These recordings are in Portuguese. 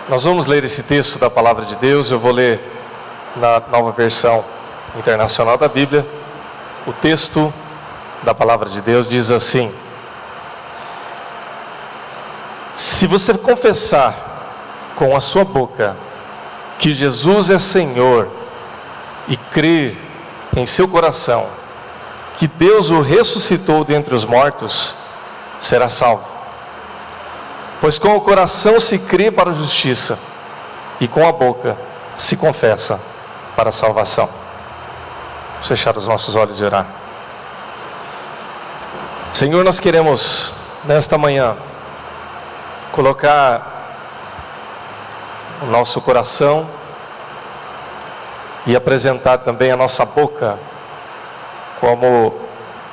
Nós vamos ler esse texto da Palavra de Deus. Eu vou ler na Nova Versão Internacional da Bíblia. O texto da Palavra de Deus diz assim: se você confessar com a sua boca que Jesus é Senhor e crer em seu coração que Deus o ressuscitou dentre os mortos, será salvo. Pois com o coração se crê para a justiça, e com a boca se confessa para a salvação. Vamos fechar os nossos olhos e orar. Senhor, nós queremos nesta manhã colocar o nosso coração e apresentar também a nossa boca como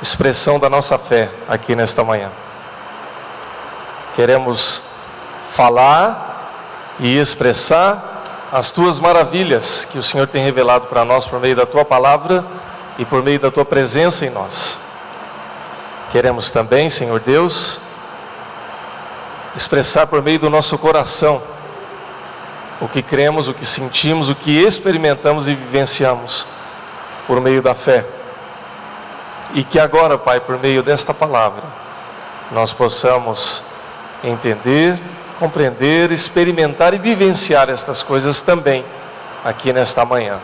expressão da nossa fé aqui nesta manhã. Queremos falar e expressar as Tuas maravilhas que o Senhor tem revelado para nós por meio da Tua palavra e por meio da Tua presença em nós. Queremos também, Senhor Deus, expressar por meio do nosso coração o que cremos, o que sentimos, o que experimentamos e vivenciamos por meio da fé. E que agora, Pai, por meio desta palavra, nós possamos entender, compreender, experimentar e vivenciar estas coisas também aqui nesta manhã.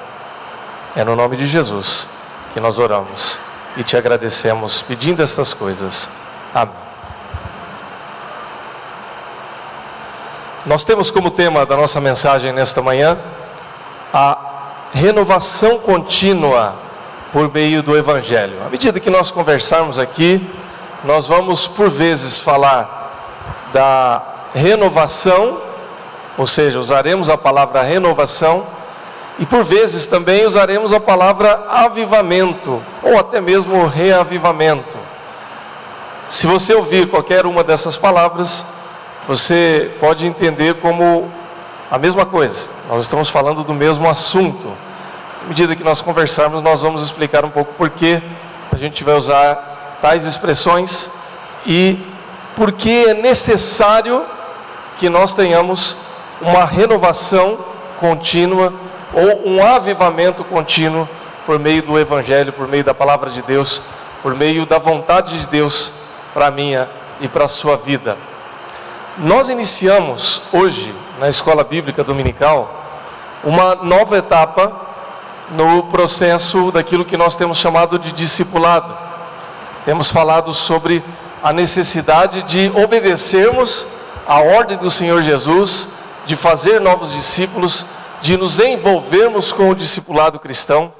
É no nome de Jesus que nós oramos e te agradecemos pedindo estas coisas. Amém. Nós temos como tema da nossa mensagem nesta manhã a renovação contínua por meio do Evangelho. À medida que nós conversarmos aqui, nós vamos por vezes falar da renovação, ou seja, usaremos a palavra renovação, e por vezes também usaremos a palavra avivamento, ou até mesmo reavivamento. Se você ouvir qualquer uma dessas palavras, você pode entender como a mesma coisa. Nós estamos falando do mesmo assunto. À medida que nós conversarmos, nós vamos explicar um pouco por que a gente vai usar tais expressões e por que é necessário que nós tenhamos uma renovação contínua ou um avivamento contínuo por meio do Evangelho, por meio da Palavra de Deus, por meio da vontade de Deus para a minha e para a sua vida. Nós iniciamos hoje, na Escola Bíblica Dominical, uma nova etapa no processo daquilo que nós temos chamado de discipulado. Temos falado sobre a necessidade de obedecermos à ordem do Senhor Jesus, de fazer novos discípulos, de nos envolvermos com o discipulado cristão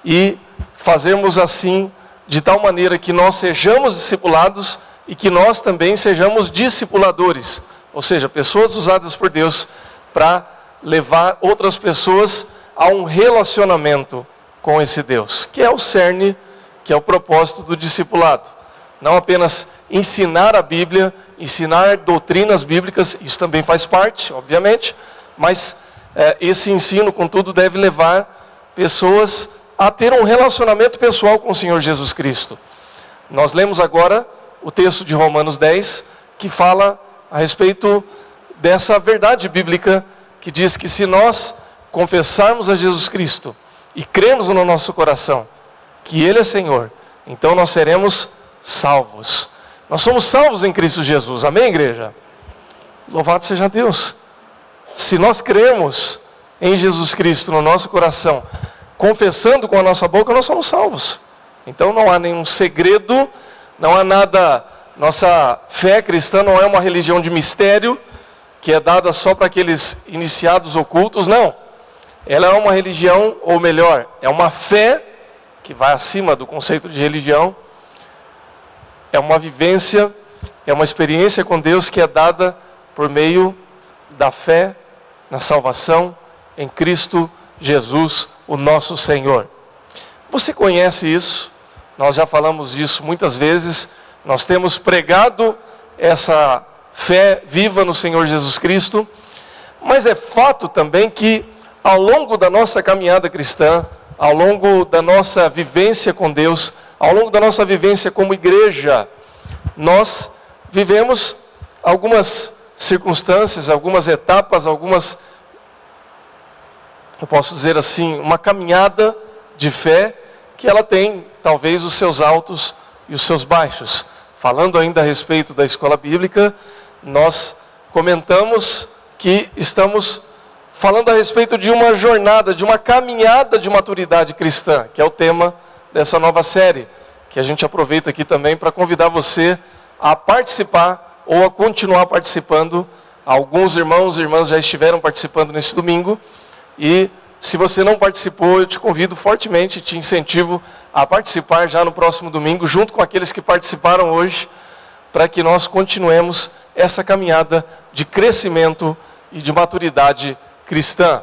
e fazermos assim de tal maneira que nós sejamos discipulados e que nós também sejamos discipuladores, ou seja, pessoas usadas por Deus para levar outras pessoas a um relacionamento com esse Deus, que é o cerne, que é o propósito do discipulado. Não apenas ensinar a Bíblia, ensinar doutrinas bíblicas, isso também faz parte, obviamente, mas esse ensino, contudo, deve levar pessoas a ter um relacionamento pessoal com o Senhor Jesus Cristo. Nós lemos agora o texto de Romanos 10, que fala a respeito dessa verdade bíblica, que diz que se nós confessarmos a Jesus Cristo e cremos no nosso coração que Ele é Senhor, então nós seremos salvos. Nós somos salvos em Cristo Jesus, amém, igreja? Louvado seja Deus. Se nós cremos em Jesus Cristo no nosso coração, confessando com a nossa boca, nós somos salvos. Então não há nenhum segredo, não há nada. Nossa fé cristã não é uma religião de mistério, que é dada só para aqueles iniciados ocultos, não. Ela é uma religião, ou melhor, é uma fé que vai acima do conceito de religião. É uma vivência, é uma experiência com Deus que é dada por meio da fé na salvação em Cristo Jesus, o nosso Senhor. Você conhece isso? Nós já falamos disso muitas vezes. Nós temos pregado essa fé viva no Senhor Jesus Cristo. Mas é fato também que ao longo da nossa caminhada cristã, ao longo da nossa vivência com Deus, ao longo da nossa vivência como igreja, nós vivemos algumas circunstâncias, algumas etapas, eu posso dizer assim, uma caminhada de fé que ela tem talvez os seus altos e os seus baixos. Falando ainda a respeito da escola bíblica, nós comentamos que estamos falando a respeito de uma jornada, de uma caminhada de maturidade cristã, que é o tema dessa nova série, que a gente aproveita aqui também para convidar você a participar ou a continuar participando. Alguns irmãos e irmãs já estiveram participando nesse domingo, e se você não participou, eu te convido fortemente, te incentivo a participar já no próximo domingo, junto com aqueles que participaram hoje, para que nós continuemos essa caminhada de crescimento e de maturidade cristã.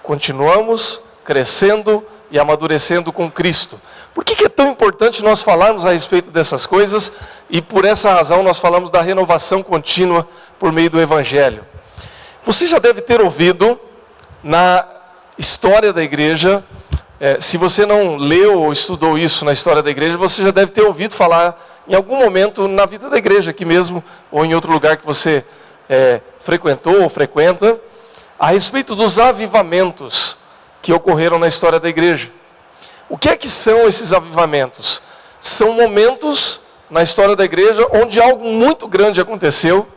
Continuamos crescendo e amadurecendo com Cristo. Por que é tão importante nós falarmos a respeito dessas coisas? E por essa razão nós falamos da renovação contínua por meio do Evangelho. Você já deve ter ouvido na história da igreja, se você não leu ou estudou isso na história da igreja, você já deve ter ouvido falar em algum momento na vida da igreja aqui mesmo, ou em outro lugar que você frequentou ou frequenta, a respeito dos avivamentos que ocorreram na história da igreja. O que é que são esses avivamentos? São momentos na história da igreja onde algo muito grande aconteceu,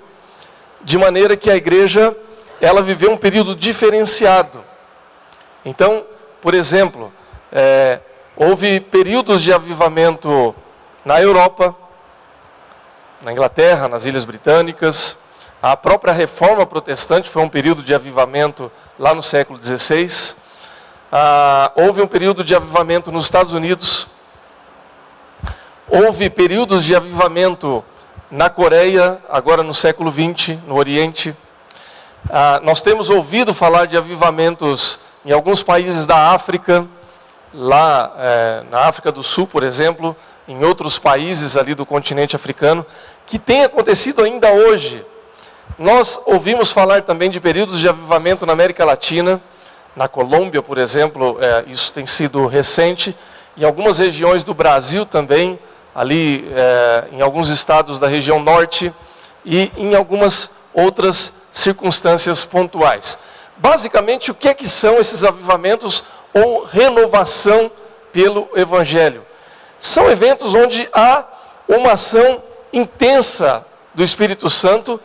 de maneira que a igreja ela viveu um período diferenciado. Então, por exemplo, houve períodos de avivamento na Europa, na Inglaterra, nas Ilhas Britânicas. A própria Reforma Protestante foi um período de avivamento lá no século XVI. Houve um período de avivamento nos Estados Unidos. Houve períodos de avivamento na Coreia, agora no século XX, no Oriente. Nós temos ouvido falar de avivamentos em alguns países da África, lá na África do Sul, por exemplo, em outros países ali do continente africano, que tem acontecido ainda hoje. Nós ouvimos falar também de períodos de avivamento na América Latina, na Colômbia, por exemplo, isso tem sido recente, em algumas regiões do Brasil também, ali em alguns estados da região norte e em algumas outras circunstâncias pontuais. Basicamente, o que é que são esses avivamentos ou renovação pelo Evangelho? São eventos onde há uma ação intensa do Espírito Santo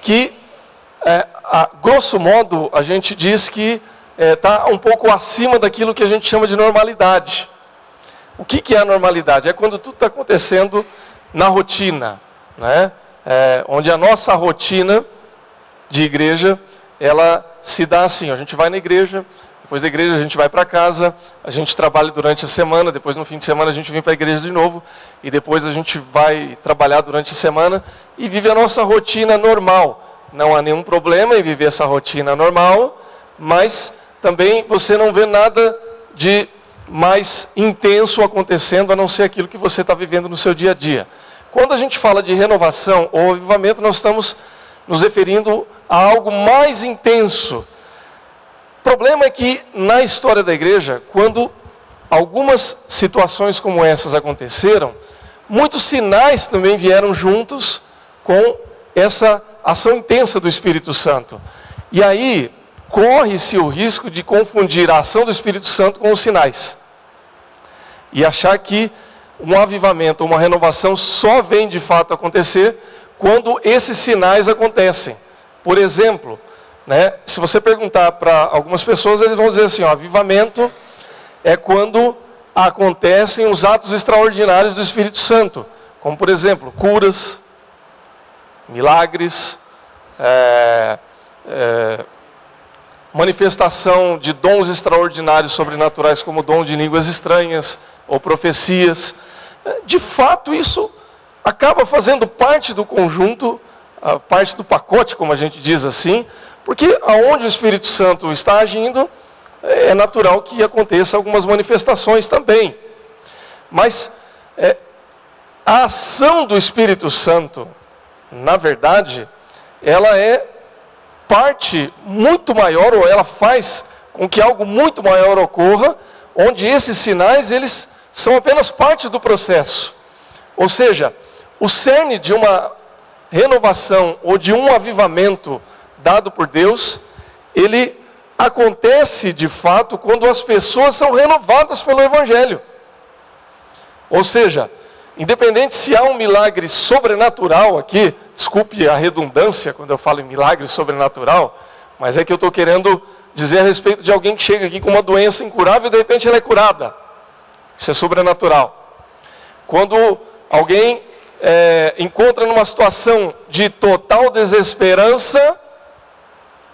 que, a grosso modo, a gente diz que está um pouco acima daquilo que a gente chama de normalidade. O que é a normalidade? É quando tudo está acontecendo na rotina, né? Onde a nossa rotina de igreja, ela se dá assim: a gente vai na igreja, depois da igreja a gente vai para casa, a gente trabalha durante a semana, depois no fim de semana a gente vem para a igreja de novo, e depois a gente vai trabalhar durante a semana e vive a nossa rotina normal. Não há nenhum problema em viver essa rotina normal, mas também você não vê nada de mais intenso acontecendo, a não ser aquilo que você está vivendo no seu dia a dia. Quando a gente fala de renovação ou avivamento, nós estamos nos referindo a algo mais intenso. O problema é que na história da igreja, quando algumas situações como essas aconteceram, muitos sinais também vieram juntos com essa ação intensa do Espírito Santo. E aí, corre-se o risco de confundir a ação do Espírito Santo com os sinais. E achar que um avivamento, uma renovação só vem de fato acontecer quando esses sinais acontecem. Por exemplo, né, se você perguntar para algumas pessoas, eles vão dizer assim: avivamento é quando acontecem os atos extraordinários do Espírito Santo, como por exemplo, curas, milagres, manifestação de dons extraordinários sobrenaturais, como dom de línguas estranhas ou profecias. De fato, isso acaba fazendo parte do conjunto, parte do pacote, como a gente diz assim, porque aonde o Espírito Santo está agindo, é natural que aconteça algumas manifestações também. Mas a ação do Espírito Santo, na verdade, ela é parte muito maior, ou ela faz com que algo muito maior ocorra, onde esses sinais, eles são apenas parte do processo. Ou seja, o cerne de uma renovação ou de um avivamento dado por Deus, ele acontece de fato quando as pessoas são renovadas pelo Evangelho. Ou seja, independente se há um milagre sobrenatural aqui, desculpe a redundância quando eu falo em milagre sobrenatural, mas é que eu estou querendo dizer a respeito de alguém que chega aqui com uma doença incurável e de repente ela é curada. Isso é sobrenatural. Quando alguém encontra numa situação de total desesperança,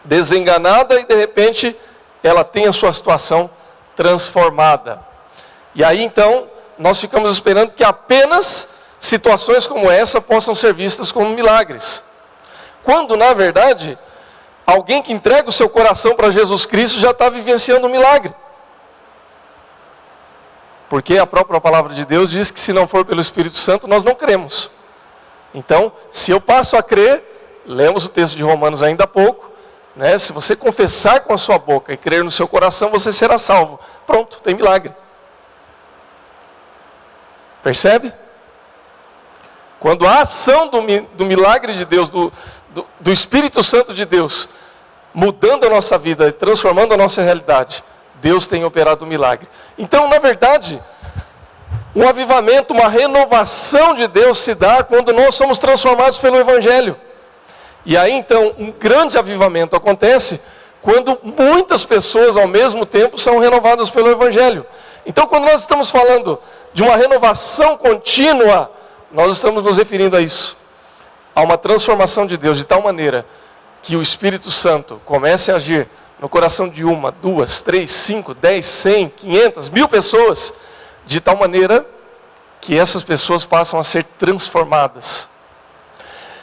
desenganada, e de repente ela tem a sua situação transformada. E aí então nós ficamos esperando que apenas situações como essa possam ser vistas como milagres. Quando na verdade, alguém que entrega o seu coração para Jesus Cristo já está vivenciando um milagre. Porque a própria palavra de Deus diz que se não for pelo Espírito Santo, nós não cremos. Então, se eu passo a crer, lemos o texto de Romanos ainda há pouco, né? Se você confessar com a sua boca e crer no seu coração, você será salvo. Pronto, tem milagre. Percebe? Quando a ação do milagre de Deus, do Espírito Santo de Deus, mudando a nossa vida e transformando a nossa realidade, Deus tem operado um milagre. Então, na verdade, um avivamento, uma renovação de Deus se dá quando nós somos transformados pelo Evangelho. E aí então, um grande avivamento acontece quando muitas pessoas ao mesmo tempo são renovadas pelo Evangelho. Então, quando nós estamos falando de uma renovação contínua, nós estamos nos referindo a isso. A uma transformação de Deus de tal maneira que o Espírito Santo comece a agir no coração de 1, 2, 3, 5, 10, 100, 500, 1000 pessoas, de tal maneira que essas pessoas passam a ser transformadas.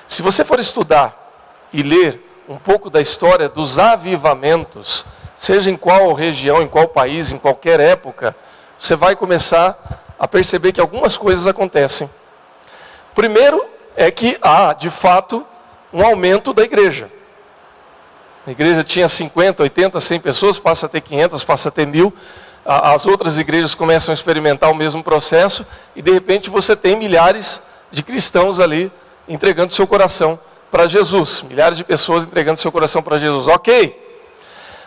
Se você for estudar e ler um pouco da história dos avivamentos, seja em qual região, em qual país, em qualquer época, você vai começar a perceber que algumas coisas acontecem. Primeiro é que há, de fato, um aumento da igreja. A igreja tinha 50, 80, 100 pessoas, passa a ter 500, passa a ter 1000. As outras igrejas começam a experimentar o mesmo processo e de repente você tem milhares de cristãos ali entregando seu coração para Jesus. Milhares de pessoas entregando seu coração para Jesus. Ok.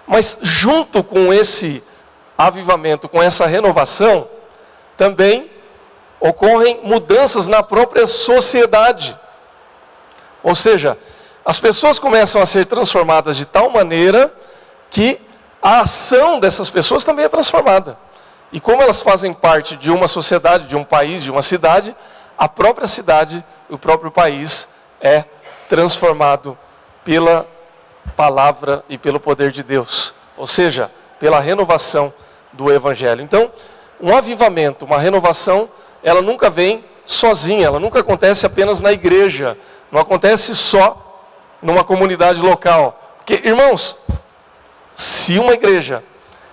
Mas junto com esse avivamento, com essa renovação, também ocorrem mudanças na própria sociedade. Ou seja, as pessoas começam a ser transformadas de tal maneira que a ação dessas pessoas também é transformada. E como elas fazem parte de uma sociedade, de um país, de uma cidade, a própria cidade, o próprio país é transformado pela palavra e pelo poder de Deus. Ou seja, pela renovação do Evangelho. Então, um avivamento, uma renovação, ela nunca vem sozinha, ela nunca acontece apenas na igreja, não acontece só numa comunidade local. Porque, irmãos, se uma igreja,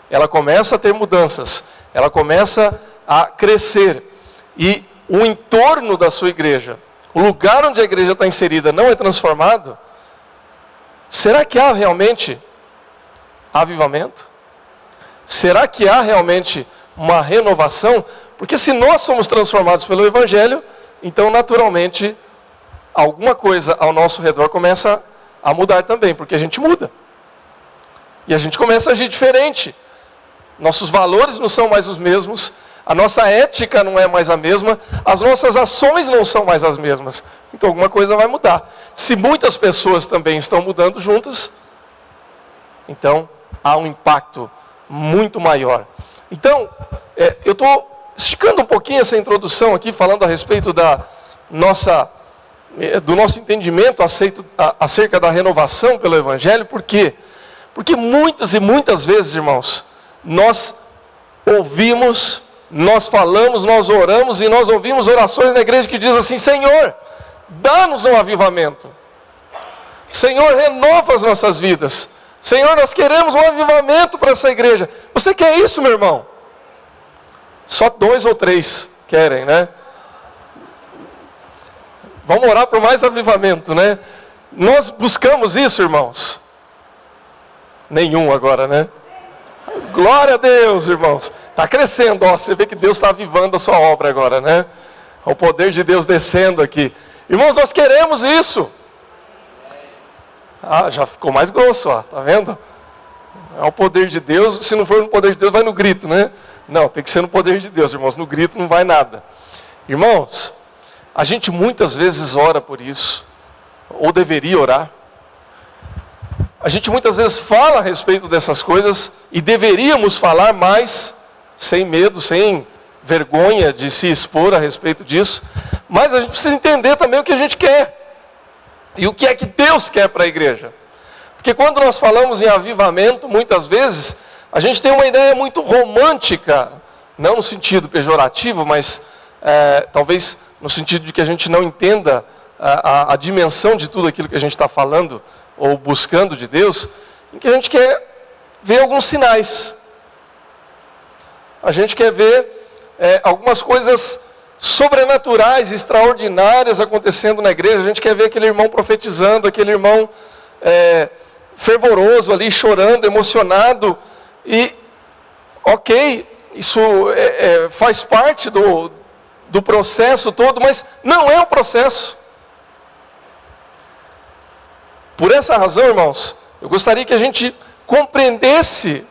ela começa a ter mudanças, ela começa a crescer, e o entorno da sua igreja, o lugar onde a igreja está inserida não é transformado, será que há realmente avivamento? Será que há realmente uma renovação? Porque se nós somos transformados pelo Evangelho, então naturalmente alguma coisa ao nosso redor começa a mudar também, porque a gente muda. E a gente começa a agir diferente. Nossos valores não são mais os mesmos, a nossa ética não é mais a mesma, as nossas ações não são mais as mesmas. Então alguma coisa vai mudar. Se muitas pessoas também estão mudando juntas, então há um impacto muito maior. Então, eu estou esticando um pouquinho essa introdução aqui, falando a respeito do nosso entendimento acerca da renovação pelo Evangelho. Por quê? Porque muitas e muitas vezes, irmãos, nós ouvimos, nós falamos, nós oramos e nós ouvimos orações na igreja que diz assim: Senhor, dá-nos um avivamento. Senhor, renova as nossas vidas. Senhor, nós queremos um avivamento para essa igreja. Você quer isso, meu irmão? Só 2 ou 3 querem, né? Vamos orar por mais avivamento, né? Nós buscamos isso, irmãos? Nenhum agora, né? Glória a Deus, irmãos. Está crescendo, ó, você vê que Deus está avivando a sua obra agora, né? O poder de Deus descendo aqui. Irmãos, nós queremos isso. Ah, já ficou mais grosso, ó, tá vendo? É o poder de Deus, se não for no poder de Deus, vai no grito, né? Não, tem que ser no poder de Deus, irmãos, no grito não vai nada. Irmãos, a gente muitas vezes ora por isso, ou deveria orar. A gente muitas vezes fala a respeito dessas coisas, e deveríamos falar mais, sem medo, sem vergonha de se expor a respeito disso, mas a gente precisa entender também o que a gente quer, e o que é que Deus quer para a igreja. Porque quando nós falamos em avivamento, muitas vezes, a gente tem uma ideia muito romântica, não no sentido pejorativo, mas talvez no sentido de que a gente não entenda a dimensão de tudo aquilo que a gente está falando, ou buscando de Deus, em que a gente quer ver alguns sinais. A gente quer ver algumas coisas sobrenaturais, extraordinárias acontecendo na igreja. A gente quer ver aquele irmão profetizando, aquele irmão fervoroso ali, chorando, emocionado. E, ok, isso faz parte do processo todo, mas não é um processo. Por essa razão, irmãos, eu gostaria que a gente compreendesse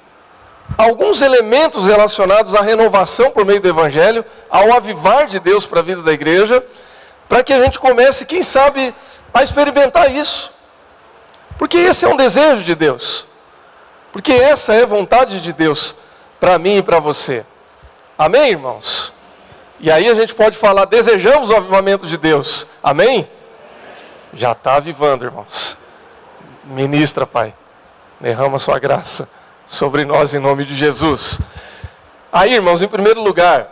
alguns elementos relacionados à renovação por meio do Evangelho, ao avivar de Deus para a vida da igreja, para que a gente comece, quem sabe, a experimentar isso. Porque esse é um desejo de Deus. Porque essa é a vontade de Deus para mim e para você. Amém, irmãos? E aí a gente pode falar, desejamos o avivamento de Deus. Amém? Já está avivando, irmãos. Ministra, Pai. Derrama a sua graça sobre nós em nome de Jesus. Aí, irmãos, em primeiro lugar,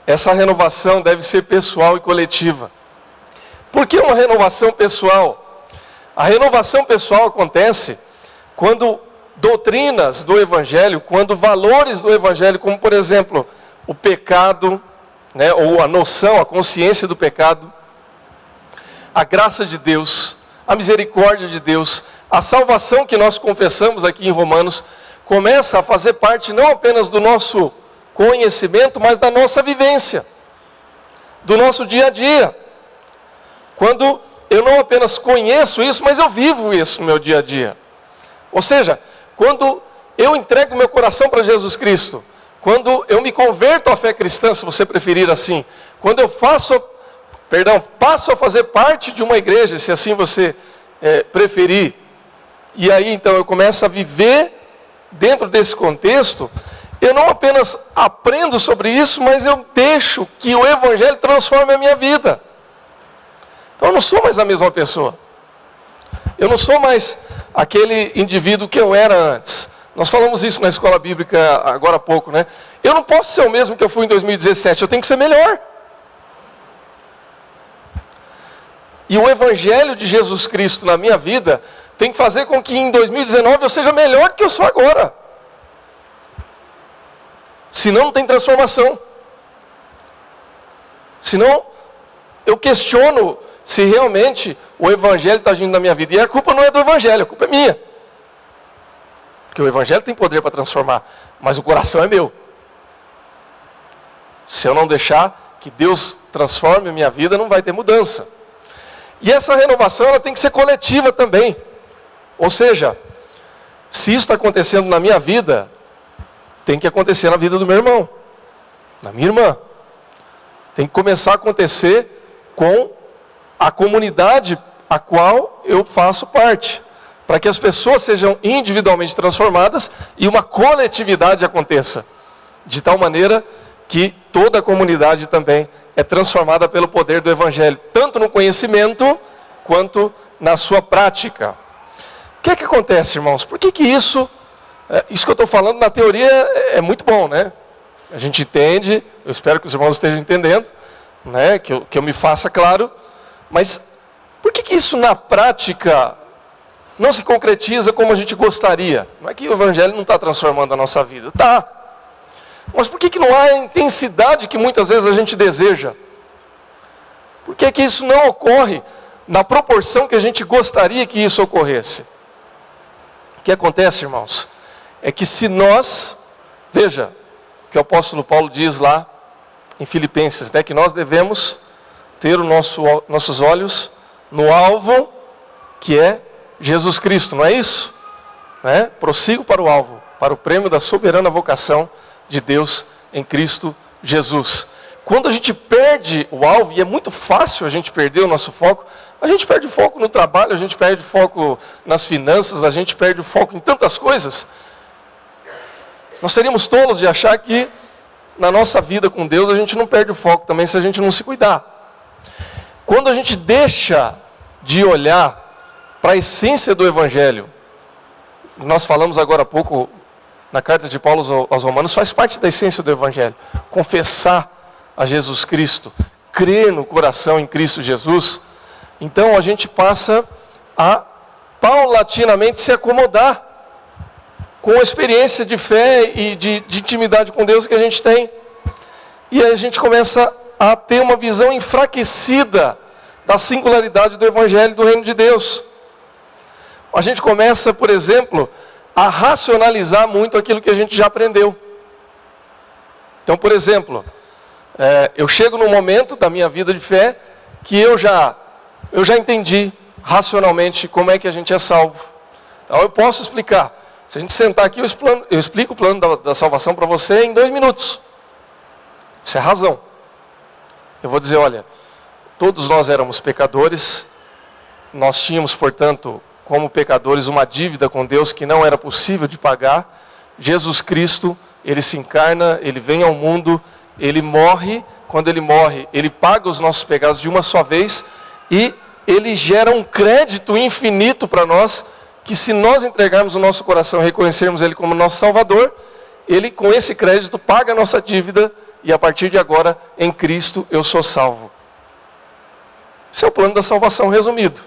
essa renovação deve ser pessoal e coletiva. Por que uma renovação pessoal? A renovação pessoal acontece quando doutrinas do Evangelho, quando valores do Evangelho, como por exemplo, o pecado, né, ou a noção, a consciência do pecado, a graça de Deus, a misericórdia de Deus, a salvação que nós confessamos aqui em Romanos, começa a fazer parte não apenas do nosso conhecimento, mas da nossa vivência, do nosso dia a dia. Quando eu não apenas conheço isso, mas eu vivo isso no meu dia a dia. Ou seja, quando eu entrego meu coração para Jesus Cristo, quando eu me converto à fé cristã, se você preferir assim, quando eu passo a fazer parte de uma igreja, se assim você preferir, e aí então eu começo a viver dentro desse contexto, eu não apenas aprendo sobre isso, mas eu deixo que o Evangelho transforme a minha vida. Então eu não sou mais a mesma pessoa. Eu não sou mais aquele indivíduo que eu era antes. Nós falamos isso na escola bíblica agora há pouco, né? Eu não posso ser o mesmo que eu fui em 2017, eu tenho que ser melhor. E o Evangelho de Jesus Cristo na minha vida tem que fazer com que em 2019 eu seja melhor do que eu sou agora. Senão não tem transformação. Senão eu questiono se realmente o Evangelho está agindo na minha vida. E a culpa não é do Evangelho, a culpa é minha. Porque o Evangelho tem poder para transformar, mas o coração é meu. Se eu não deixar que Deus transforme a minha vida, não vai ter mudança. E essa renovação ela tem que ser coletiva também. Ou seja, se isso está acontecendo na minha vida, tem que acontecer na vida do meu irmão, na minha irmã. Tem que começar a acontecer com a comunidade a qual eu faço parte, para que as pessoas sejam individualmente transformadas e uma coletividade aconteça, de tal maneira que toda a comunidade também é transformada pelo poder do Evangelho, tanto no conhecimento quanto na sua prática. O que é que acontece, irmãos? Por que isso que eu estou falando na teoria é muito bom, né? A gente entende, eu espero que os irmãos estejam entendendo, né? Que eu me faça claro, mas por que isso na prática não se concretiza como a gente gostaria? Não é que o Evangelho não está transformando a nossa vida, está. Mas por que não há a intensidade que muitas vezes a gente deseja? Por que isso não ocorre na proporção que a gente gostaria que isso ocorresse? O que acontece, irmãos, é que se nós, veja, que o apóstolo Paulo diz lá em Filipenses, né, que nós devemos ter nossos olhos no alvo, que é Jesus Cristo, não é isso? Né? Prossigo para o alvo, para o prêmio da soberana vocação de Deus em Cristo Jesus. Quando a gente perde o alvo, e é muito fácil a gente perder o nosso foco, a gente perde o foco no trabalho, a gente perde o foco nas finanças, a gente perde o foco em tantas coisas. Nós seríamos tolos de achar que na nossa vida com Deus a gente não perde o foco também se a gente não se cuidar. Quando a gente deixa de olhar para a essência do Evangelho, nós falamos agora há pouco na carta de Paulo aos Romanos, faz parte da essência do Evangelho. Confessar a Jesus Cristo, crer no coração em Cristo Jesus. Então a gente passa a paulatinamente se acomodar com a experiência de fé e de intimidade com Deus que a gente tem. E aí a gente começa a ter uma visão enfraquecida da singularidade do Evangelho do Reino de Deus. A gente começa, por exemplo, a racionalizar muito aquilo que a gente já aprendeu. Então, por exemplo, eu chego num momento da minha vida de fé que eu já entendi racionalmente como é que a gente é salvo. Então eu posso explicar. Se a gente sentar aqui, eu explico o plano da salvação para você em 2 minutos. Isso é razão. Eu vou dizer, olha, todos nós éramos pecadores, nós tínhamos, portanto, como pecadores, uma dívida com Deus que não era possível de pagar. Jesus Cristo, Ele se encarna, Ele vem ao mundo, Ele morre. Quando Ele morre, Ele paga os nossos pecados de uma só vez e Ele gera um crédito infinito para nós, que se nós entregarmos o nosso coração e reconhecermos Ele como nosso Salvador, Ele com esse crédito paga a nossa dívida e a partir de agora, em Cristo, eu sou salvo. Esse é o plano da salvação resumido.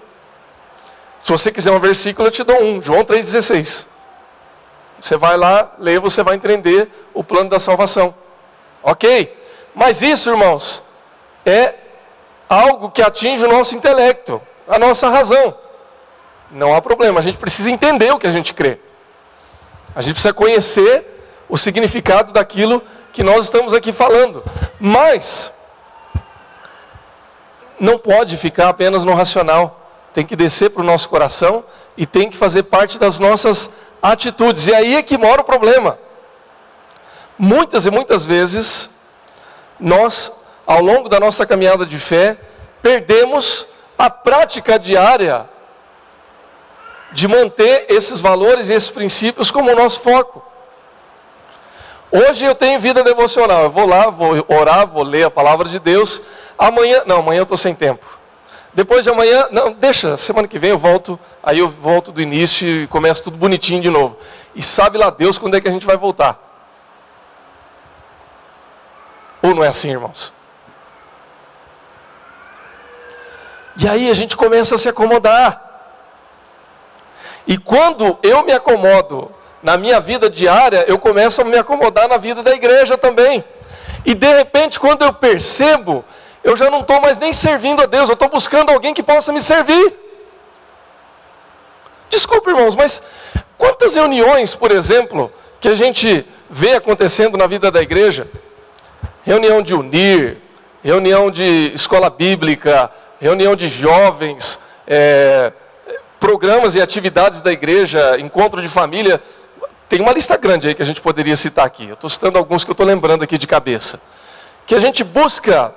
Se você quiser um versículo, eu te dou um, João 3,16. Você vai lá, lê, você vai entender o plano da salvação. Ok? Mas isso, irmãos, é algo que atinge o nosso intelecto, a nossa razão. Não há problema, a gente precisa entender o que a gente crê. A gente precisa conhecer o significado daquilo que nós estamos aqui falando. Mas não pode ficar apenas no racional. Tem que descer para o nosso coração e tem que fazer parte das nossas atitudes. E aí é que mora o problema. Muitas e muitas vezes, nós, ao longo da nossa caminhada de fé, perdemos a prática diária de manter esses valores e esses princípios como o nosso foco. Hoje eu tenho vida devocional, eu vou lá, vou orar, vou ler a palavra de Deus. Amanhã eu estou sem tempo. Depois de amanhã, não, deixa, semana que vem eu volto, aí eu volto do início e começo tudo bonitinho de novo. E sabe lá Deus quando é que a gente vai voltar. Ou não é assim, irmãos? E aí a gente começa a se acomodar. E quando eu me acomodo na minha vida diária, eu começo a me acomodar na vida da igreja também. E de repente, quando eu percebo, eu já não estou mais nem servindo a Deus, eu estou buscando alguém que possa me servir. Desculpa, irmãos, mas quantas reuniões, por exemplo, que a gente vê acontecendo na vida da igreja? Reunião de unir, reunião de escola bíblica, reunião de jovens, programas e atividades da igreja, encontro de família. Tem uma lista grande aí que a gente poderia citar aqui. Eu estou citando alguns que eu estou lembrando aqui de cabeça. Que a gente busca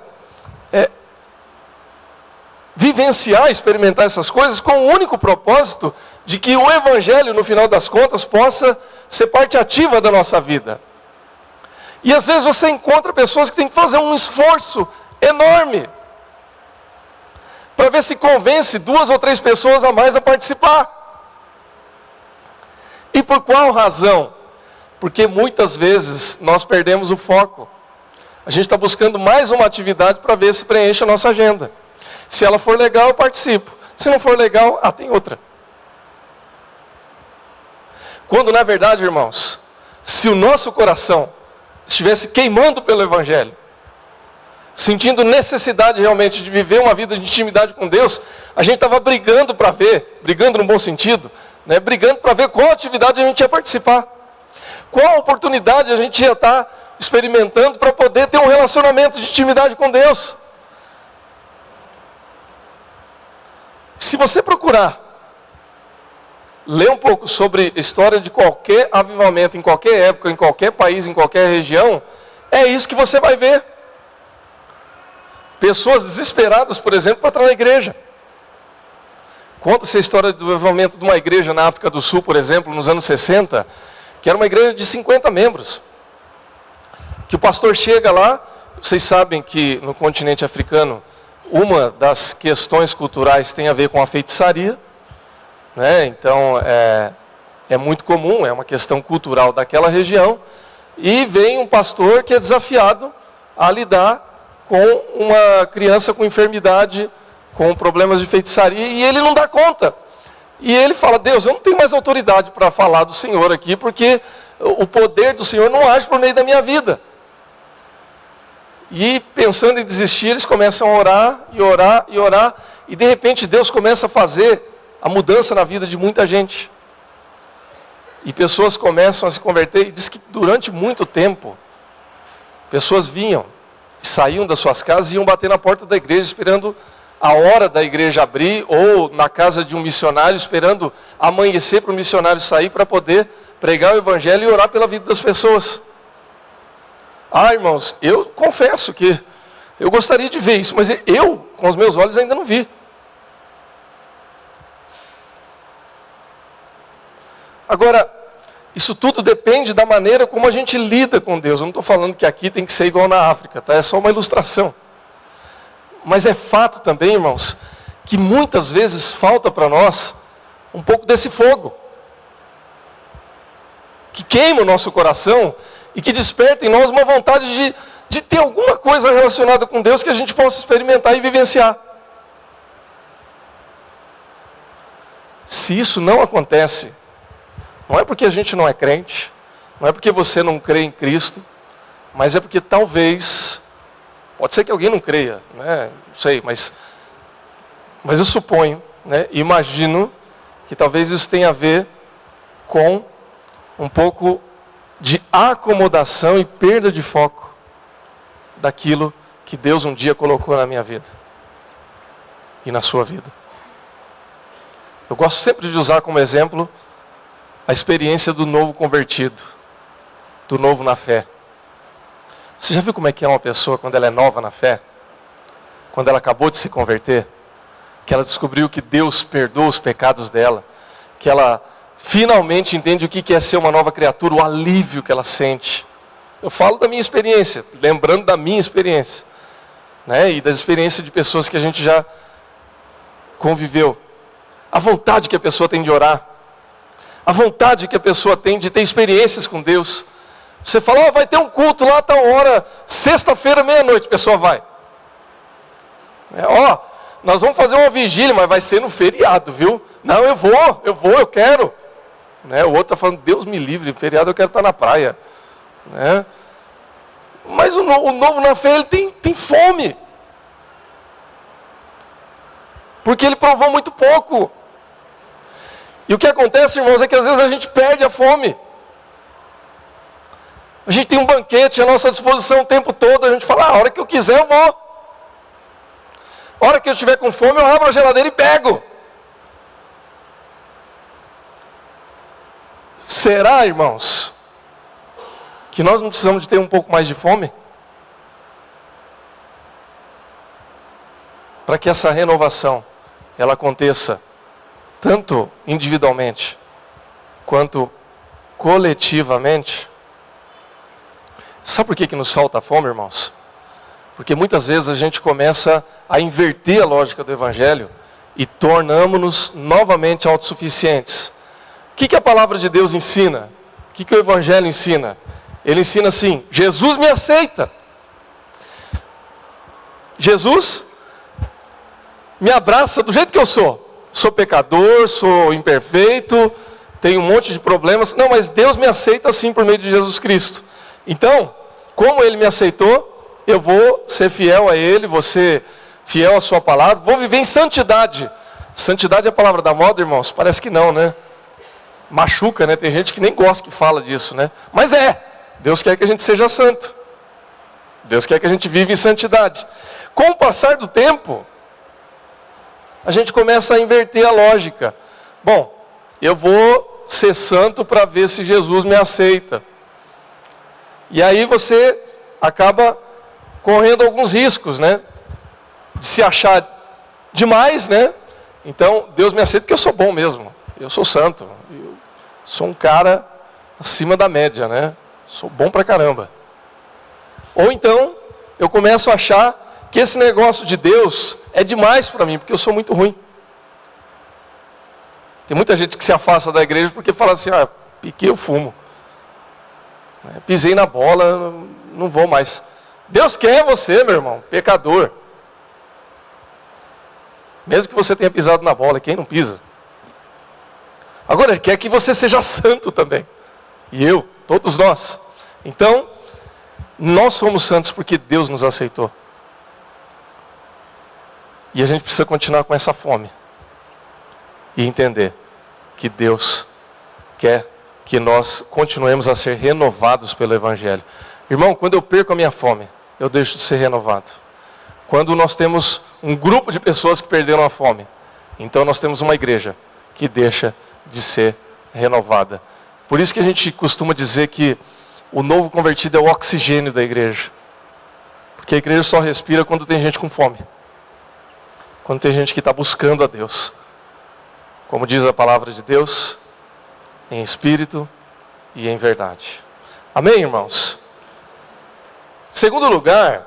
vivenciar, experimentar essas coisas com o único propósito de que o Evangelho, no final das contas, possa ser parte ativa da nossa vida. E às vezes você encontra pessoas que têm que fazer um esforço enorme para ver se convence 2 ou 3 pessoas a mais a participar. E por qual razão? Porque muitas vezes nós perdemos o foco. A gente está buscando mais uma atividade para ver se preenche a nossa agenda. Se ela for legal, eu participo. Se não for legal, tem outra. Quando na verdade, irmãos, se o nosso coração estivesse queimando pelo Evangelho, sentindo necessidade realmente de viver uma vida de intimidade com Deus, a gente estava brigando para ver, brigando no bom sentido, brigando para ver qual atividade a gente ia participar. Qual oportunidade a gente ia estar experimentando para poder ter um relacionamento de intimidade com Deus. Se você procurar ler um pouco sobre a história de qualquer avivamento, em qualquer época, em qualquer país, em qualquer região, é isso que você vai ver. Pessoas desesperadas, por exemplo, para entrar na igreja. Conta-se a história do avivamento de uma igreja na África do Sul, por exemplo, nos anos 60, que era uma igreja de 50 membros. Que o pastor chega lá, vocês sabem que no continente africano, uma das questões culturais tem a ver com a feitiçaria, né? Então é muito comum, é uma questão cultural daquela região, e vem um pastor que é desafiado a lidar com uma criança com enfermidade, com problemas de feitiçaria, e ele não dá conta. E ele fala: Deus, eu não tenho mais autoridade para falar do Senhor aqui, porque o poder do Senhor não age por meio da minha vida. E pensando em desistir, eles começam a orar, e orar, e orar, e de repente Deus começa a fazer a mudança na vida de muita gente. E pessoas começam a se converter, e diz que durante muito tempo, pessoas vinham, saíam das suas casas e iam bater na porta da igreja, esperando a hora da igreja abrir, ou na casa de um missionário, esperando amanhecer para o missionário sair, para poder pregar o evangelho e orar pela vida das pessoas. Ah, irmãos, eu confesso que eu gostaria de ver isso, mas eu, com os meus olhos, ainda não vi. Agora, isso tudo depende da maneira como a gente lida com Deus. Eu não estou falando que aqui tem que ser igual na África, tá? É só uma ilustração. Mas é fato também, irmãos, que muitas vezes falta para nós um pouco desse fogo, que queima o nosso coração e que desperta em nós uma vontade de ter alguma coisa relacionada com Deus que a gente possa experimentar e vivenciar. Se isso não acontece, não é porque a gente não é crente, não é porque você não crê em Cristo, mas é porque talvez, pode ser que alguém não creia, né? Não sei, mas eu suponho, né? Imagino que talvez isso tenha a ver com um pouco de acomodação e perda de foco daquilo que Deus um dia colocou na minha vida e na sua vida. Eu gosto sempre de usar como exemplo a experiência do novo convertido, do novo na fé. Você já viu como é que é uma pessoa quando ela é nova na fé? Quando ela acabou de se converter? Que ela descobriu que Deus perdoa os pecados dela, que ela finalmente entende o que é ser uma nova criatura, o alívio que ela sente. Eu falo da minha experiência, lembrando da minha experiência, né? E das experiências de pessoas que a gente já conviveu. A vontade que a pessoa tem de orar, a vontade que a pessoa tem de ter experiências com Deus. Você fala: vai ter um culto lá a tal hora, sexta-feira, meia-noite, a pessoa vai. Nós vamos fazer uma vigília, mas vai ser no feriado, viu? Não, eu quero. Né? O outro está falando: Deus me livre, feriado eu quero estar na praia. Né? Mas o novo na fé, ele tem fome. Porque ele provou muito pouco. E o que acontece, irmãos, é que às vezes a gente perde a fome. A gente tem um banquete à nossa disposição o tempo todo, a gente fala: a hora que eu quiser eu vou. A hora que eu estiver com fome eu abro a geladeira e pego. Será, irmãos, que nós não precisamos de ter um pouco mais de fome? Para que essa renovação, ela aconteça, tanto individualmente, quanto coletivamente. Sabe por que nos falta fome, irmãos? Porque muitas vezes a gente começa a inverter a lógica do Evangelho e tornamos-nos novamente autossuficientes. O que a palavra de Deus ensina? O que o Evangelho ensina? Ele ensina assim: Jesus me aceita. Jesus me abraça do jeito que eu sou. Sou pecador, sou imperfeito, tenho um monte de problemas. Não, mas Deus me aceita assim por meio de Jesus Cristo. Então, como Ele me aceitou, eu vou ser fiel a Ele, vou ser fiel à sua palavra, vou viver em santidade. Santidade é a palavra da moda, irmãos? Parece que não, né? Machuca, né? Tem gente que nem gosta que fala disso, né? Mas Deus quer que a gente seja santo. Deus quer que a gente viva em santidade. Com o passar do tempo, a gente começa a inverter a lógica. Bom, eu vou ser santo para ver se Jesus me aceita. E aí você acaba correndo alguns riscos, né? De se achar demais, né? Então, Deus me aceita porque eu sou bom mesmo. Eu sou santo. Eu sou um cara acima da média, né? Sou bom pra caramba. Ou então, eu começo a achar que esse negócio de Deus é demais para mim, porque eu sou muito ruim. Tem muita gente que se afasta da igreja porque fala assim, piquei o fumo. Pisei na bola, não vou mais. Deus quer você, meu irmão, pecador. Mesmo que você tenha pisado na bola, quem não pisa? Agora, Ele quer que você seja santo também. E eu, todos nós. Então, nós somos santos porque Deus nos aceitou. E a gente precisa continuar com essa fome. E entender que Deus quer que nós continuemos a ser renovados pelo Evangelho. Irmão, quando eu perco a minha fome, eu deixo de ser renovado. Quando nós temos um grupo de pessoas que perderam a fome, então nós temos uma igreja que deixa de ser renovada. Por isso que a gente costuma dizer que o novo convertido é o oxigênio da igreja. Porque a igreja só respira quando tem gente com fome. Quando tem gente que está buscando a Deus. Como diz a palavra de Deus, em espírito e em verdade. Amém, irmãos? Segundo lugar,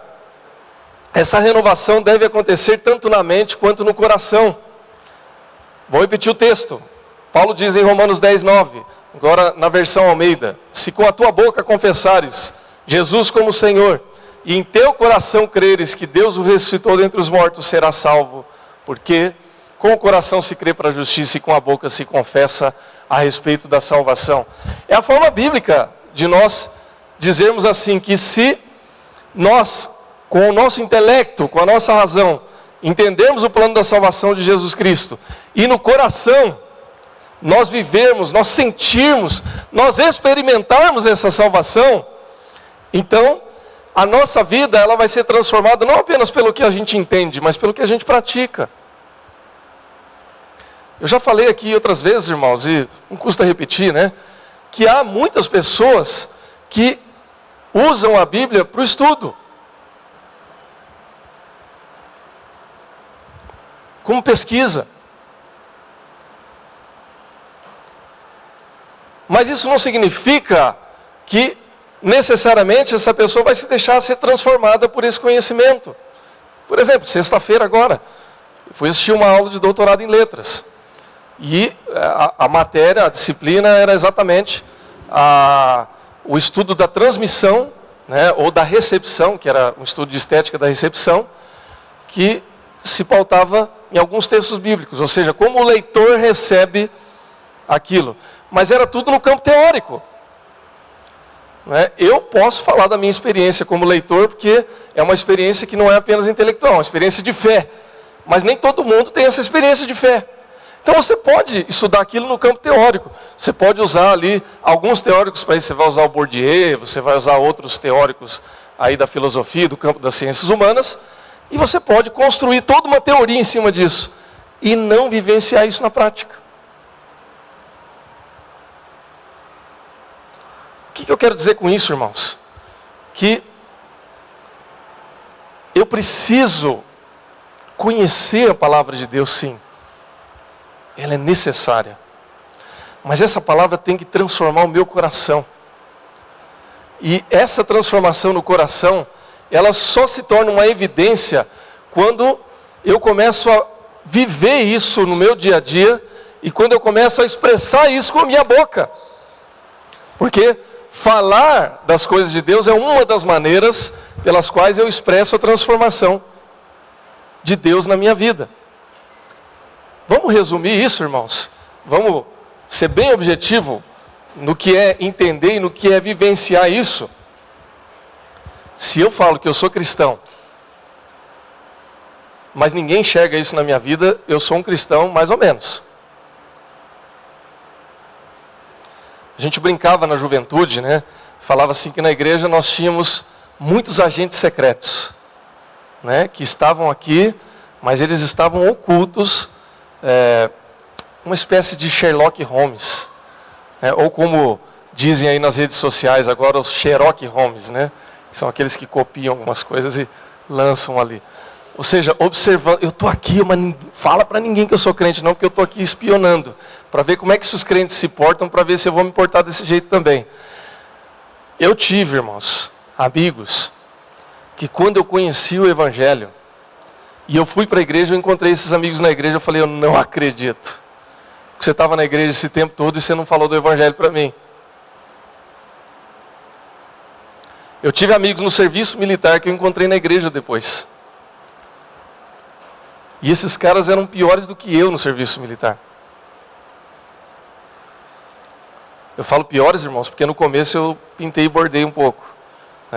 essa renovação deve acontecer tanto na mente quanto no coração. Vou repetir o texto. Paulo diz em Romanos 10:9, agora na versão Almeida: se com a tua boca confessares Jesus como Senhor, e em teu coração creres que Deus o ressuscitou dentre os mortos, serás salvo, porque com o coração se crê para a justiça e com a boca se confessa a respeito da salvação. É a forma bíblica de nós dizermos assim, que se nós, com o nosso intelecto, com a nossa razão, entendermos o plano da salvação de Jesus Cristo, e no coração nós vivermos, nós sentirmos, nós experimentarmos essa salvação, então a nossa vida ela vai ser transformada não apenas pelo que a gente entende, mas pelo que a gente pratica. Eu já falei aqui outras vezes, irmãos, e não custa repetir, né? Que há muitas pessoas que usam a Bíblia para o estudo. Como pesquisa. Mas isso não significa que necessariamente essa pessoa vai se deixar ser transformada por esse conhecimento. Por exemplo, sexta-feira agora, eu fui assistir uma aula de doutorado em letras. E a matéria, a disciplina era exatamente o estudo da transmissão, né, ou da recepção, que era um estudo de estética da recepção, que se pautava em alguns textos bíblicos, ou seja, como o leitor recebe aquilo. Mas era tudo no campo teórico. Né? Eu posso falar da minha experiência como leitor, porque é uma experiência que não é apenas intelectual, é uma experiência de fé. Mas nem todo mundo tem essa experiência de fé. Então você pode estudar aquilo no campo teórico. Você pode usar ali alguns teóricos para isso. Você vai usar o Bourdieu, você vai usar outros teóricos aí da filosofia, do campo das ciências humanas. E você pode construir toda uma teoria em cima disso. E não vivenciar isso na prática. O que eu quero dizer com isso, irmãos? Que eu preciso conhecer a palavra de Deus, sim. Ela é necessária. Mas essa palavra tem que transformar o meu coração. E essa transformação no coração, ela só se torna uma evidência quando eu começo a viver isso no meu dia a dia e quando eu começo a expressar isso com a minha boca. Porque falar das coisas de Deus é uma das maneiras pelas quais eu expresso a transformação de Deus na minha vida. Vamos resumir isso, irmãos? Vamos ser bem objetivo no que é entender e no que é vivenciar isso? Se eu falo que eu sou cristão, mas ninguém enxerga isso na minha vida, eu sou um cristão mais ou menos. A gente brincava na juventude, né? Falava assim que na igreja nós tínhamos muitos agentes secretos, né? Que estavam aqui, mas eles estavam ocultos, uma espécie de Sherlock Holmes, né? Ou como dizem aí nas redes sociais agora, os Sherlock Holmes, né? Que são aqueles que copiam algumas coisas e lançam ali. Ou seja, observando, eu estou aqui, mas fala para ninguém que eu sou crente não, porque eu estou aqui espionando, para ver como é que os crentes se portam, para ver se eu vou me portar desse jeito também. Eu tive, irmãos, amigos, que quando eu conheci o Evangelho, e eu fui para a igreja, eu encontrei esses amigos na igreja, eu falei, eu não acredito, que você estava na igreja esse tempo todo e você não falou do Evangelho para mim. Eu tive amigos no serviço militar que eu encontrei na igreja depois. E esses caras eram piores do que eu no serviço militar. Eu falo piores, irmãos, porque no começo eu pintei e bordei um pouco.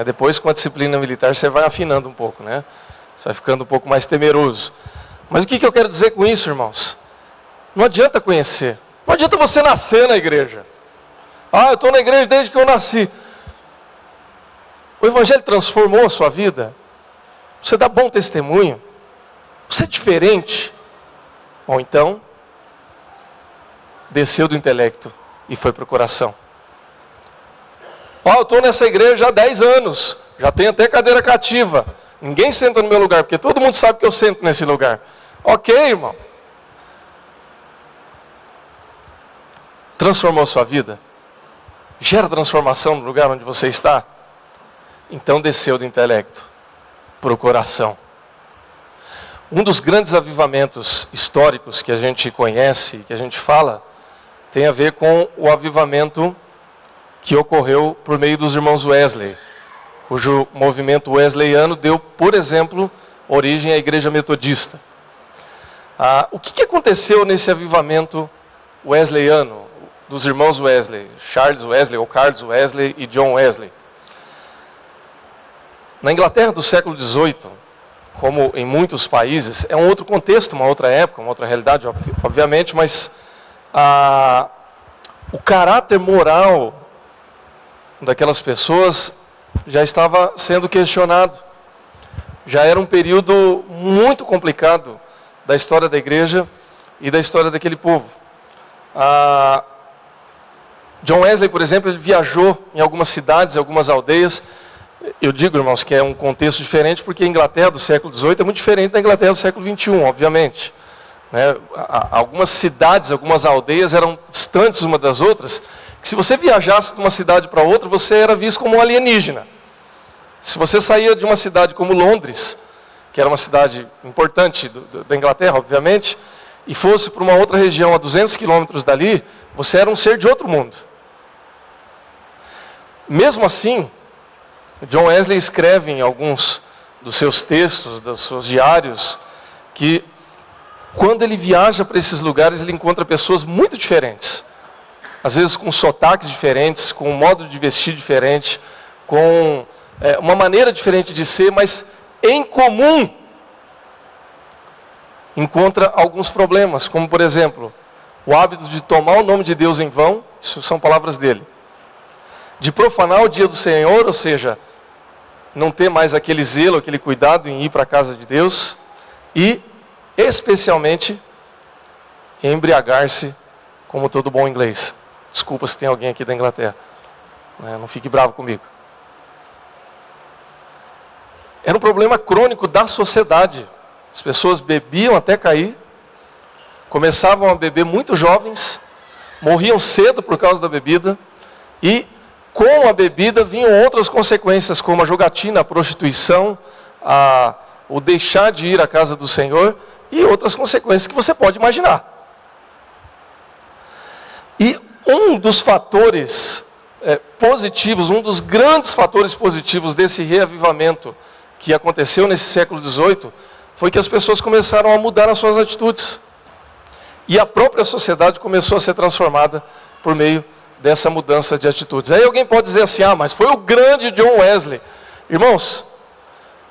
Depois, com a disciplina militar, você vai afinando um pouco, né? Você vai ficando um pouco mais temeroso. Mas o que eu quero dizer com isso, irmãos? Não adianta conhecer. Não adianta você nascer na igreja. Ah, eu estou na igreja desde que eu nasci. O Evangelho transformou a sua vida? Você dá bom testemunho? Você é diferente? Ou então, desceu do intelecto e foi para o coração. Eu estou nessa igreja há 10 anos, já tenho até cadeira cativa. Ninguém senta no meu lugar, porque todo mundo sabe que eu sento nesse lugar. Ok, irmão. Transformou sua vida? Gera transformação no lugar onde você está? Então desceu do intelecto para o coração. Um dos grandes avivamentos históricos que a gente conhece, que a gente fala, tem a ver com o avivamento que ocorreu por meio dos irmãos Wesley, cujo movimento wesleyano deu, por exemplo, origem à igreja metodista. O que aconteceu nesse avivamento wesleyano, dos irmãos Wesley, Charles Wesley, ou Carlos Wesley e John Wesley? Na Inglaterra do século XVIII, como em muitos países, é um outro contexto, uma outra época, uma outra realidade, obviamente, mas o caráter moral daquelas pessoas já estava sendo questionado. Já era um período muito complicado da história da igreja e da história daquele povo. John Wesley, por exemplo, ele viajou em algumas cidades, em algumas aldeias. Eu digo, irmãos, que é um contexto diferente, porque a Inglaterra do século XVIII é muito diferente da Inglaterra do século XXI, obviamente. Algumas cidades, algumas aldeias eram distantes uma das outras, que se você viajasse de uma cidade para outra, você era visto como um alienígena. Se você saía de uma cidade como Londres, que era uma cidade importante da Inglaterra, obviamente, e fosse para uma outra região a 200 quilômetros dali, você era um ser de outro mundo. Mesmo assim, John Wesley escreve em alguns dos seus textos, dos seus diários, que quando ele viaja para esses lugares, ele encontra pessoas muito diferentes. Às vezes com sotaques diferentes, com um modo de vestir diferente, com uma maneira diferente de ser, mas em comum encontra alguns problemas, como por exemplo, o hábito de tomar o nome de Deus em vão, isso são palavras dele. De profanar o dia do Senhor, ou seja, não ter mais aquele zelo, aquele cuidado em ir para a casa de Deus, e especialmente embriagar-se como todo bom inglês. Desculpa se tem alguém aqui da Inglaterra, não fique bravo comigo. Era um problema crônico da sociedade. As pessoas bebiam até cair, começavam a beber muito jovens, morriam cedo por causa da bebida, e com a bebida vinham outras consequências, como a jogatina, a prostituição, o deixar de ir à casa do Senhor, e outras consequências que você pode imaginar. E um dos fatores positivos, um dos grandes fatores positivos desse reavivamento que aconteceu nesse século XVIII, foi que as pessoas começaram a mudar as suas atitudes. E a própria sociedade começou a ser transformada por meio dessa mudança de atitudes. Aí alguém pode dizer assim, mas foi o grande John Wesley. Irmãos,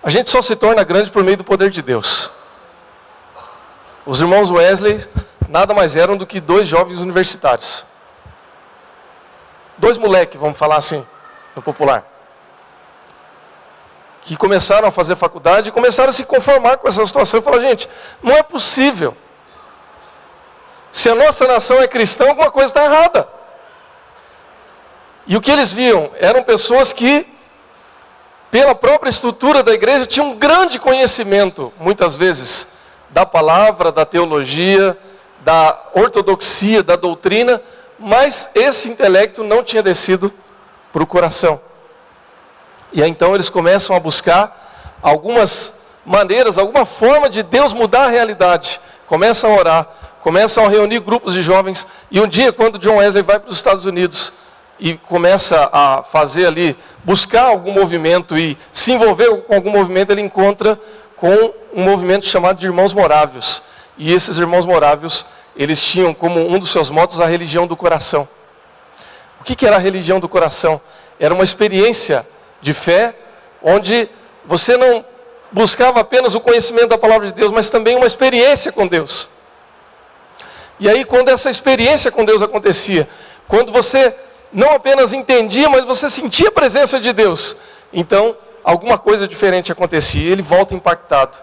a gente só se torna grande por meio do poder de Deus. Os irmãos Wesley nada mais eram do que 2 jovens universitários. dois moleques, vamos falar assim, no popular, que começaram a fazer faculdade e começaram a se conformar com essa situação e falaram, gente, não é possível. Se a nossa nação é cristã, alguma coisa está errada. E o que eles viam eram pessoas que, pela própria estrutura da igreja, tinham um grande conhecimento, muitas vezes, da palavra, da teologia, da ortodoxia, da doutrina, mas esse intelecto não tinha descido para o coração. E aí então eles começam a buscar algumas maneiras, alguma forma de Deus mudar a realidade. Começam a orar, começam a reunir grupos de jovens, e um dia, quando John Wesley vai para os Estados Unidos e começa a fazer ali, buscar algum movimento e se envolver com algum movimento, ele encontra com um movimento chamado de Irmãos Morávios. E esses Irmãos Morávios, eles tinham como um dos seus motos a religião do coração. O que era a religião do coração? Era uma experiência de fé, onde você não buscava apenas o conhecimento da palavra de Deus, mas também uma experiência com Deus. E aí, quando essa experiência com Deus acontecia, quando você não apenas entendia, mas você sentia a presença de Deus, então alguma coisa diferente acontecia. Ele volta impactado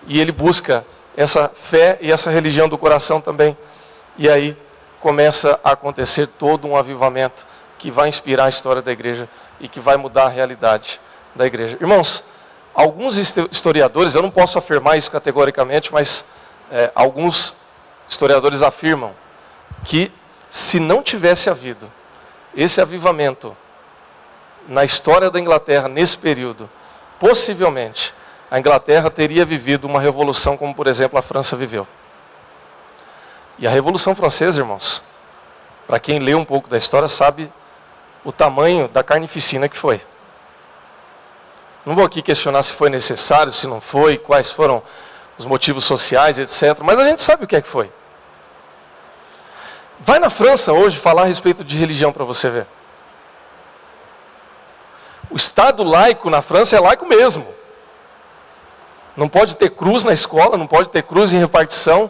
e ele busca essa fé e essa religião do coração também. E aí começa a acontecer todo um avivamento que vai inspirar a história da igreja e que vai mudar a realidade da igreja. Irmãos, alguns historiadores, eu não posso afirmar isso categoricamente, mas alguns historiadores afirmam que se não tivesse havido esse avivamento na história da Inglaterra nesse período, possivelmente a Inglaterra teria vivido uma revolução como, por exemplo, a França viveu. E a Revolução Francesa, irmãos, para quem lê um pouco da história, sabe o tamanho da carnificina que foi. Não vou aqui questionar se foi necessário, se não foi, quais foram os motivos sociais, etc. Mas a gente sabe o que é que foi. Vai na França hoje falar a respeito de religião para você ver. O Estado laico na França é laico mesmo. Não pode ter cruz na escola, não pode ter cruz em repartição.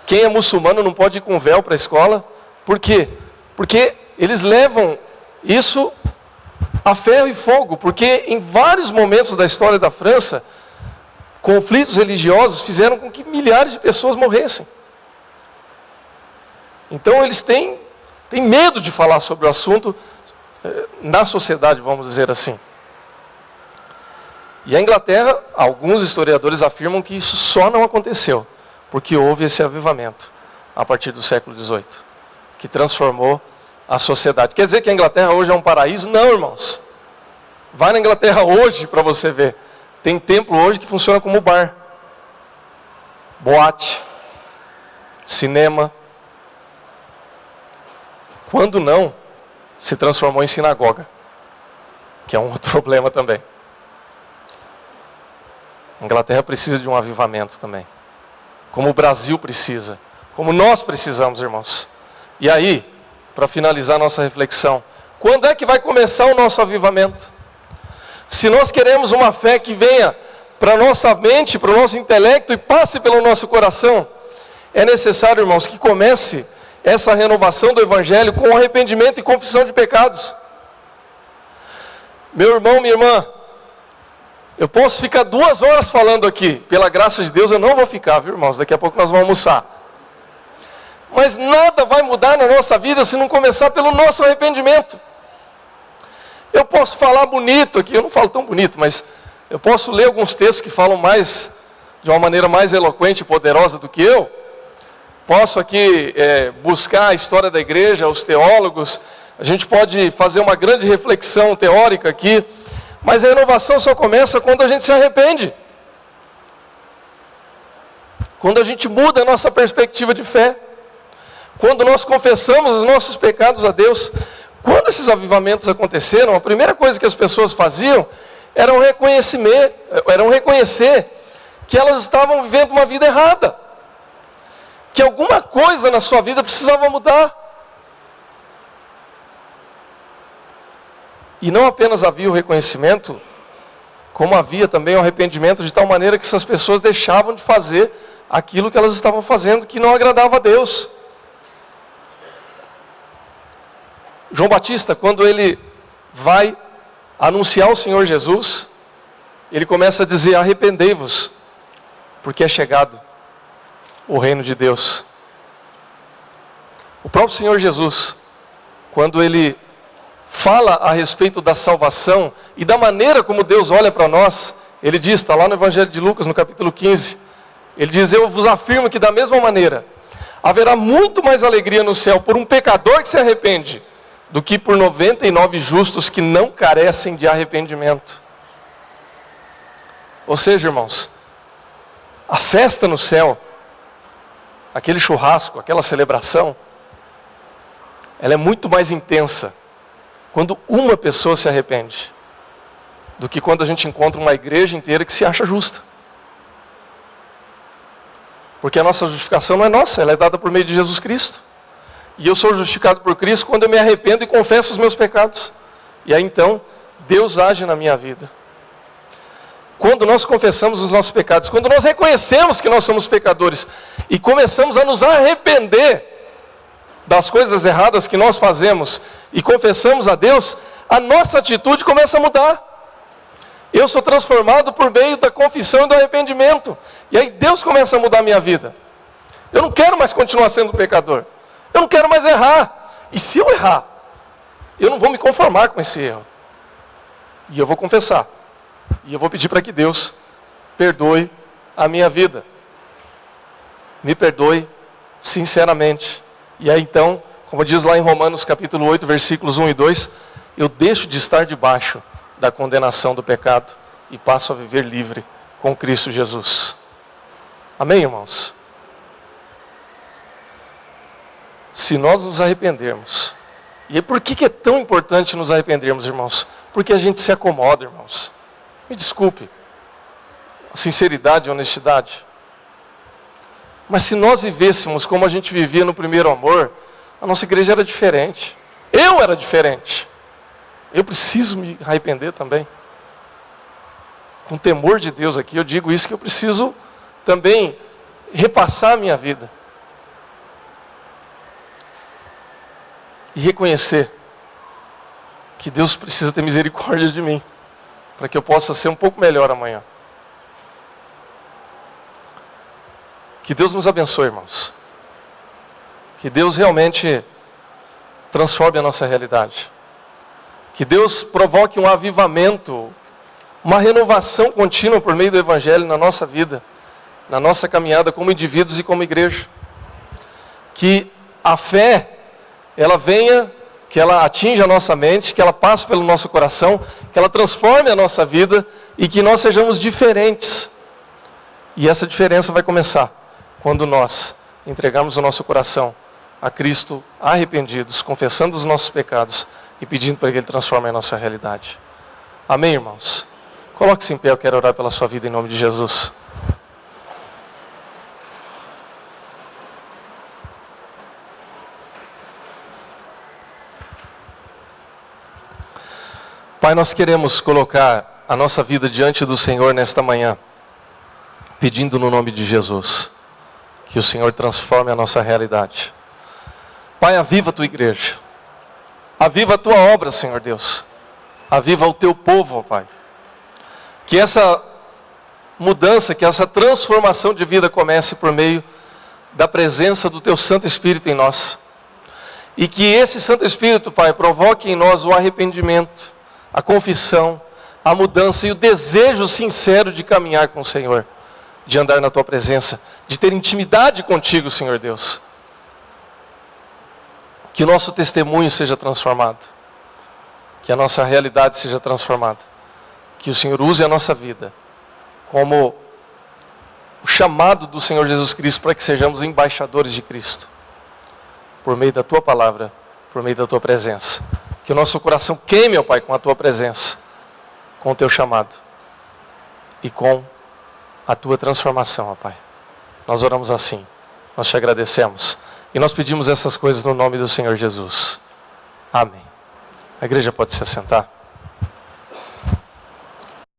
Quem é muçulmano não pode ir com véu para a escola. Por quê? Porque eles levam isso a ferro e fogo. Porque em vários momentos da história da França, conflitos religiosos fizeram com que milhares de pessoas morressem. Então eles têm medo de falar sobre o assunto na sociedade, vamos dizer assim. E a Inglaterra, alguns historiadores afirmam que isso só não aconteceu porque houve esse avivamento a partir do século XVIII, que transformou a sociedade. Quer dizer que a Inglaterra hoje é um paraíso? Não, irmãos. Vai na Inglaterra hoje para você ver. Tem templo hoje que funciona como bar, boate, cinema. Quando não, se transformou em sinagoga, que é um outro problema também. A Inglaterra precisa de um avivamento também, como o Brasil precisa, como nós precisamos, irmãos. E aí, para finalizar nossa reflexão, quando é que vai começar o nosso avivamento? Se nós queremos uma fé que venha para a nossa mente, para o nosso intelecto e passe pelo nosso coração, é necessário, irmãos, que comece essa renovação do Evangelho com arrependimento e confissão de pecados. Meu irmão, minha irmã, eu posso ficar 2 horas falando aqui, pela graça de Deus eu não vou ficar, viu, irmãos? Daqui a pouco nós vamos almoçar. Mas nada vai mudar na nossa vida se não começar pelo nosso arrependimento. Eu posso falar bonito aqui, eu não falo tão bonito, mas eu posso ler alguns textos que falam mais, de uma maneira mais eloquente e poderosa do que eu. Posso aqui buscar a história da igreja, os teólogos, a gente pode fazer uma grande reflexão teórica aqui, mas a renovação só começa quando a gente se arrepende. Quando a gente muda a nossa perspectiva de fé. Quando nós confessamos os nossos pecados a Deus. Quando esses avivamentos aconteceram, a primeira coisa que as pessoas faziam era reconhecer que elas estavam vivendo uma vida errada. Que alguma coisa na sua vida precisava mudar. E não apenas havia o reconhecimento, como havia também o arrependimento, de tal maneira que essas pessoas deixavam de fazer aquilo que elas estavam fazendo, que não agradava a Deus. João Batista, quando ele vai anunciar o Senhor Jesus, ele começa a dizer: arrependei-vos, porque é chegado o reino de Deus. O próprio Senhor Jesus, quando ele fala a respeito da salvação e da maneira como Deus olha para nós, ele diz, está lá no Evangelho de Lucas, no capítulo 15, ele diz: eu vos afirmo que da mesma maneira, haverá muito mais alegria no céu por um pecador que se arrepende, do que por 99 justos que não carecem de arrependimento. Ou seja, irmãos, a festa no céu, aquele churrasco, aquela celebração, ela é muito mais intensa quando uma pessoa se arrepende, do que quando a gente encontra uma igreja inteira que se acha justa. Porque a nossa justificação não é nossa, ela é dada por meio de Jesus Cristo. E eu sou justificado por Cristo quando eu me arrependo e confesso os meus pecados. E aí então, Deus age na minha vida. Quando nós confessamos os nossos pecados, quando nós reconhecemos que nós somos pecadores e começamos a nos arrepender das coisas erradas que nós fazemos e confessamos a Deus, a nossa atitude começa a mudar. Eu sou transformado por meio da confissão e do arrependimento. E aí Deus começa a mudar a minha vida. Eu não quero mais continuar sendo pecador. Eu não quero mais errar. E se eu errar, eu não vou me conformar com esse erro. E eu vou confessar. E eu vou pedir para que Deus perdoe a minha vida. Me perdoe sinceramente. E aí então, como diz lá em Romanos capítulo 8, versículos 1 e 2, eu deixo de estar debaixo da condenação do pecado e passo a viver livre com Cristo Jesus. Amém, irmãos? Se nós nos arrependermos, e por que é tão importante nos arrependermos, irmãos? Porque a gente se acomoda, irmãos. Me desculpe, a sinceridade e a honestidade. Mas se nós vivêssemos como a gente vivia no primeiro amor, a nossa igreja era diferente. Eu era diferente. Eu preciso me arrepender também. Com temor de Deus aqui, eu digo isso, que eu preciso também repassar a minha vida. E reconhecer que Deus precisa ter misericórdia de mim, para que eu possa ser um pouco melhor amanhã. Que Deus nos abençoe, irmãos. Que Deus realmente transforme a nossa realidade. Que Deus provoque um avivamento, uma renovação contínua por meio do Evangelho na nossa vida, na nossa caminhada como indivíduos e como igreja. Que a fé, ela venha, que ela atinja a nossa mente, que ela passe pelo nosso coração, que ela transforme a nossa vida e que nós sejamos diferentes. E essa diferença vai começar quando nós entregarmos o nosso coração a Cristo arrependidos, confessando os nossos pecados e pedindo para que Ele transforme a nossa realidade. Amém, irmãos? Coloque-se em pé, eu quero orar pela sua vida em nome de Jesus. Pai, nós queremos colocar a nossa vida diante do Senhor nesta manhã, pedindo no nome de Jesus, que o Senhor transforme a nossa realidade. Pai, aviva a tua igreja, aviva a tua obra, Senhor Deus, aviva o teu povo, ó Pai. Que essa mudança, que essa transformação de vida comece por meio da presença do teu Santo Espírito em nós. E que esse Santo Espírito, Pai, provoque em nós o arrependimento, a confissão, a mudança e o desejo sincero de caminhar com o Senhor, de andar na tua presença, de ter intimidade contigo, Senhor Deus. Que o nosso testemunho seja transformado, que a nossa realidade seja transformada, que o Senhor use a nossa vida como o chamado do Senhor Jesus Cristo para que sejamos embaixadores de Cristo, por meio da tua palavra, por meio da tua presença. Que o nosso coração queime, ó Pai, com a tua presença, com o teu chamado e com a tua transformação, ó Pai. Nós oramos assim, nós te agradecemos e nós pedimos essas coisas no nome do Senhor Jesus. Amém. A igreja pode se assentar.